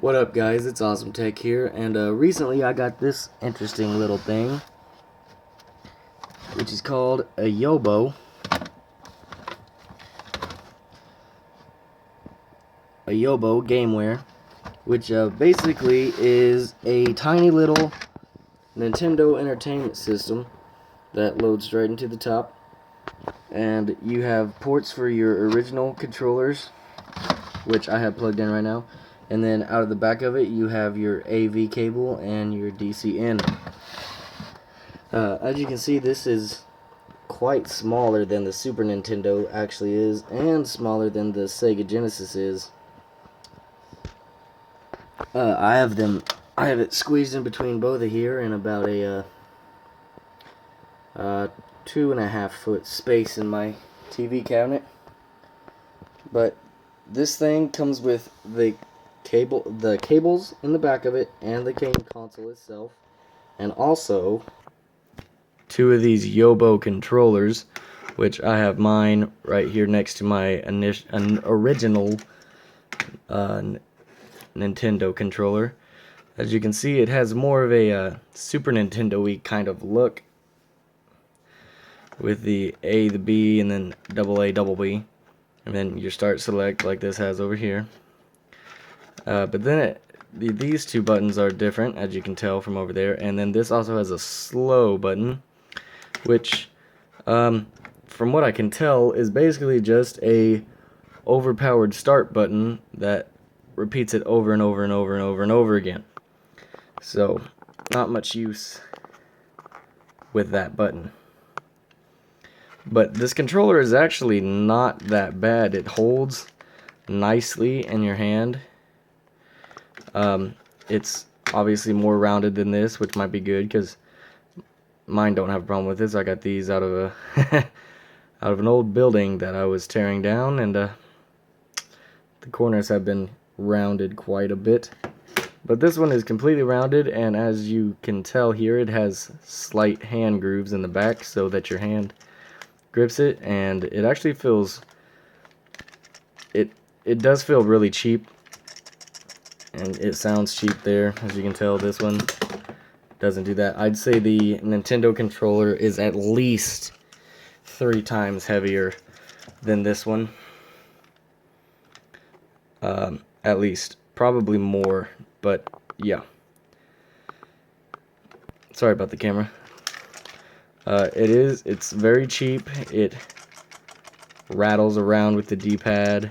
What up, guys? It's Awesome Tech here, and recently I got this interesting little thing, which is called a Yobo. A Yobo Gameware, which basically is a tiny little Nintendo Entertainment System that loads straight into the top, and you have ports for your original controllers, which I have plugged in right now. And then out of the back of it, you have your AV cable and your DC in. As you can see, this is quite smaller than the Super Nintendo actually is, and smaller than the Sega Genesis is. I have it squeezed in between both of here in about a 2.5 foot space in my TV cabinet. But this thing comes with the cables in the back of it, and the game console itself, and also two of these Yobo controllers, which I have mine right here next to my original Nintendo controller. As you can see, it has more of a Super Nintendo-y kind of look, with the A, the B, and then double A, double B, and then your start select like this has over here. But then these two buttons are different, as you can tell from over there, and then this also has a slow button, which from what I can tell is basically just a overpowered start button that repeats it over and over and over and over and over again. So not much use with that button. But this controller is actually not that bad. It holds nicely in your hand. It's obviously more rounded than this, which might be good because mine don't have a problem with this. I got these out of a out of an old building that I was tearing down, and the corners have been rounded quite a bit. But this one is completely rounded, and as you can tell here, it has slight hand grooves in the back so that your hand grips it, and it actually feels it does feel really cheap, and it sounds cheap there. As you can tell, this one doesn't do that. I'd say the Nintendo controller is at least 3 times heavier than this one. At least. Probably more, but yeah. Sorry about the camera. It's very cheap. It rattles around with the D-pad.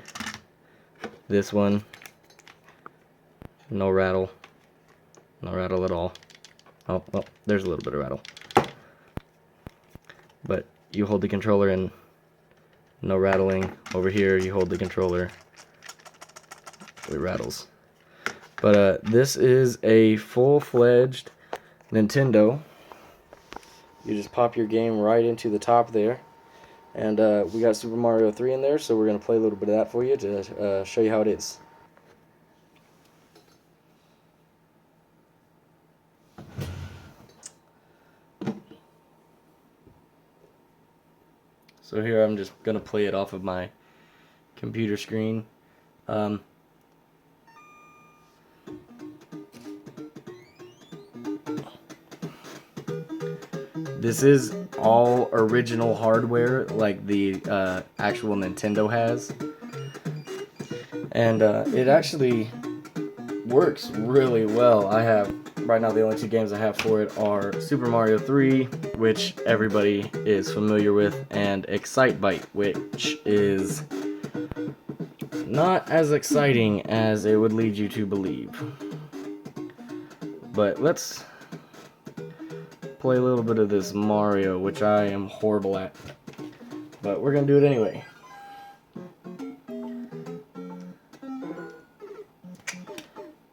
This one, no rattle. No rattle at all. Oh, well, there's a little bit of rattle. But you hold the controller and no rattling. Over here, you hold the controller. It rattles. But this is a full-fledged Nintendo. You just pop your game right into the top there. And we got Super Mario 3 in there, so we're going to play a little bit of that for you to show you how it is. So here I'm just going to play it off of my computer screen. This is all original hardware, like the actual Nintendo has. And it actually works really well. Right now the only 2 games I have for it are Super Mario 3, which everybody is familiar with, and Excitebike, which is not as exciting as it would lead you to believe. But let's play a little bit of this Mario, which I am horrible at. But we're gonna do it anyway.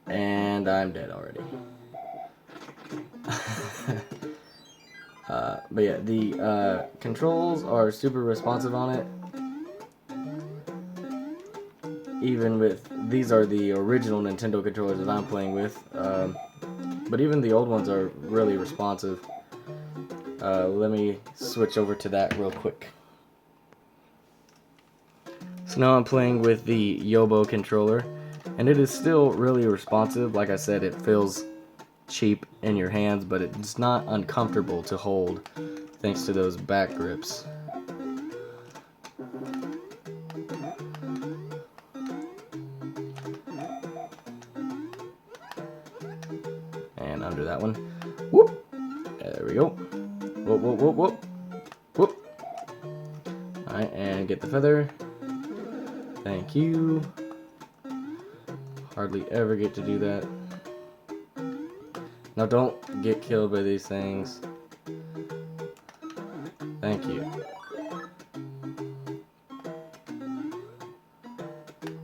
And I'm dead already. But yeah, the controls are super responsive on it. Even with, these are the original Nintendo controllers that I'm playing with. But even the old ones are really responsive. Let me switch over to that real quick. So now I'm playing with the Yobo controller, And it is still really responsive. Like I said, it feels cheap in your hands, but it's not uncomfortable to hold thanks to those back grips. And under that one. Whoop! There we go. Whoop, whoop, whoop, whoop. Whoop. Alright, and get the feather. Thank you. Hardly ever get to do that. Now don't get killed by these things. Thank you.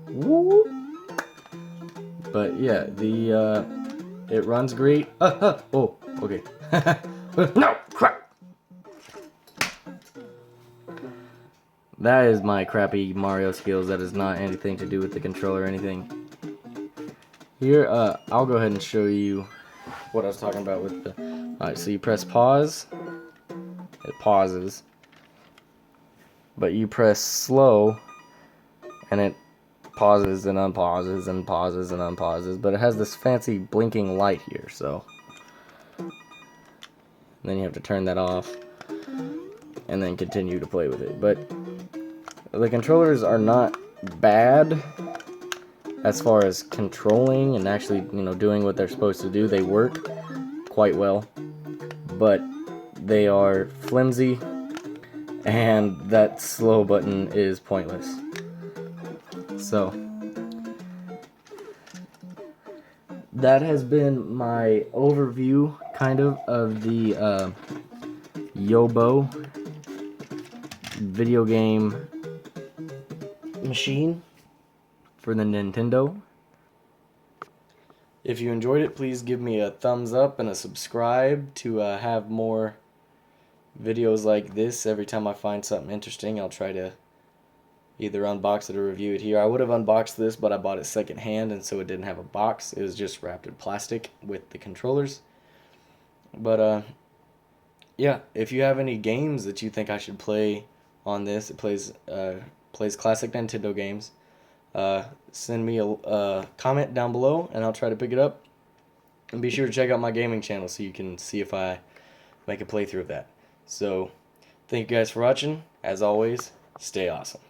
Woo! But yeah, it runs great. Oh, okay. No, crap. That is my crappy Mario skills. That is not anything to do with the controller or anything. Here, I'll go ahead and show you what I was talking about with the... Alright, so you press pause. It pauses. But you press slow, and it pauses and unpauses and pauses and unpauses. But it has this fancy blinking light here, so... And then you have to turn that off, and then continue to play with it. But the controllers are not bad as far as controlling and actually, doing what they're supposed to do. They work quite well, but they are flimsy, and that slow button is pointless. So that has been my overview, kind of the Yobo video game machine for the Nintendo. If you enjoyed it, please give me a thumbs up and a subscribe to have more videos like this. Every time I find something interesting, I'll try to either unbox it or review it here. I would have unboxed this, but I bought it secondhand, and so it didn't have a box. It was just wrapped in plastic with the controllers. But yeah, if you have any games that you think I should play on this, it plays classic Nintendo games. Send me a comment down below, and I'll try to pick it up. And be sure to check out my gaming channel so you can see if I make a playthrough of that. So, thank you guys for watching. As always, stay awesome.